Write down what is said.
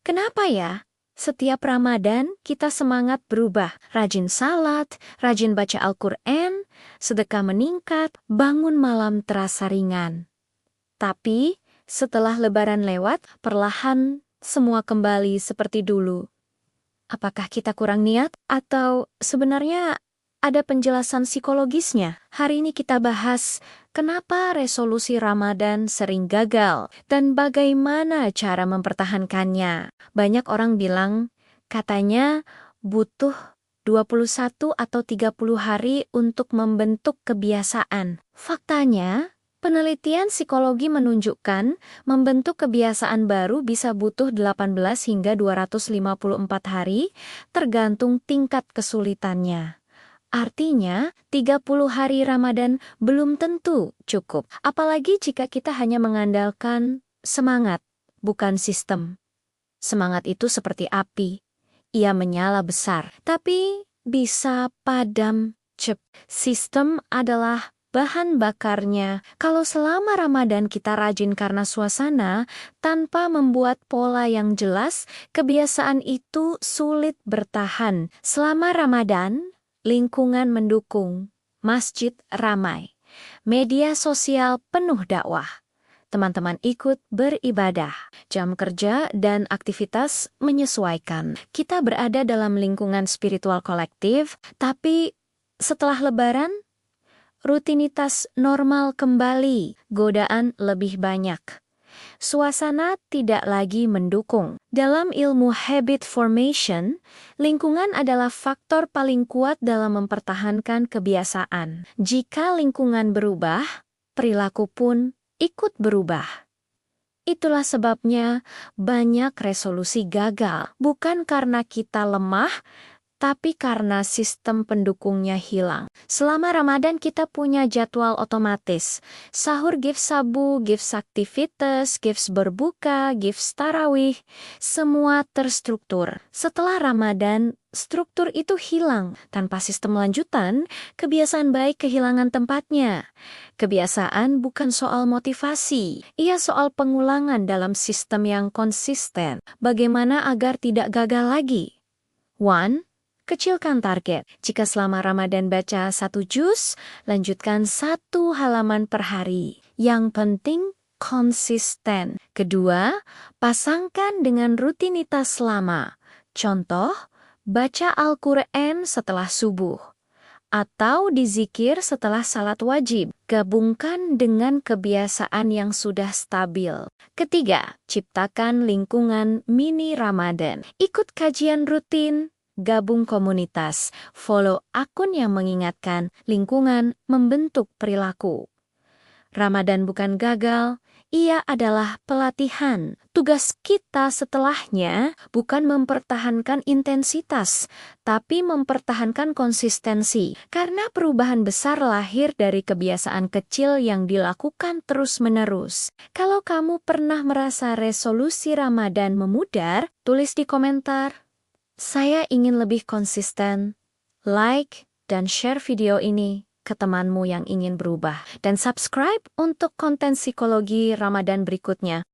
Kenapa ya? Setiap Ramadan kita semangat berubah, rajin salat, rajin baca Al-Quran, sedekah meningkat, bangun malam terasa ringan. Tapi setelah Lebaran lewat, perlahan semua kembali seperti dulu. Apakah kita kurang niat atau sebenarnya ada penjelasan psikologisnya? Hari ini kita bahas kenapa resolusi Ramadan sering gagal dan bagaimana cara mempertahankannya. Banyak orang bilang katanya butuh 21 atau 30 hari untuk membentuk kebiasaan. Faktanya, penelitian psikologi menunjukkan membentuk kebiasaan baru bisa butuh 18 hingga 254 hari, tergantung tingkat kesulitannya. Artinya, 30 hari Ramadan belum tentu cukup, apalagi jika kita hanya mengandalkan semangat, bukan sistem. Semangat itu seperti api, ia menyala besar, tapi bisa padam cepat. Sistem adalah bahan bakarnya. Kalau selama Ramadan kita rajin karena suasana, tanpa membuat pola yang jelas, kebiasaan itu sulit bertahan. Selama Ramadan, lingkungan mendukung, masjid ramai, media sosial penuh dakwah. Teman-teman ikut beribadah, jam kerja dan aktivitas menyesuaikan. Kita berada dalam lingkungan spiritual kolektif, tapi setelah Lebaran, rutinitas normal kembali, godaan lebih banyak. Suasana tidak lagi mendukung. Dalam ilmu habit formation, lingkungan adalah faktor paling kuat dalam mempertahankan kebiasaan. Jika lingkungan berubah, perilaku pun ikut berubah. Itulah sebabnya banyak resolusi gagal, bukan karena kita lemah, tapi karena sistem pendukungnya hilang. Selama Ramadan kita punya jadwal otomatis. Sahur gives sabu, gives aktivitas, gives berbuka, gives tarawih. Semua terstruktur. Setelah Ramadan, struktur itu hilang. Tanpa sistem lanjutan, kebiasaan baik kehilangan tempatnya. Kebiasaan bukan soal motivasi. Ia soal pengulangan dalam sistem yang konsisten. Bagaimana agar tidak gagal lagi? 1. Kecilkan target. Jika selama Ramadan baca 1 juz, lanjutkan 1 halaman per hari. Yang penting konsisten. Kedua, pasangkan dengan rutinitas lama. Contoh, baca Al-Quran setelah subuh. Atau dizikir setelah salat wajib. Gabungkan dengan kebiasaan yang sudah stabil. Ketiga, ciptakan lingkungan mini Ramadan. Ikut kajian rutin. Gabung komunitas, follow akun yang mengingatkan, lingkungan membentuk perilaku. Ramadan bukan gagal, ia adalah pelatihan. Tugas kita setelahnya bukan mempertahankan intensitas, tapi mempertahankan konsistensi. Karena perubahan besar lahir dari kebiasaan kecil yang dilakukan terus-menerus. Kalau kamu pernah merasa resolusi Ramadan memudar, tulis di komentar. Saya ingin lebih konsisten. Like dan share video ini ke temanmu yang ingin berubah. Dan subscribe untuk konten psikologi Ramadan berikutnya.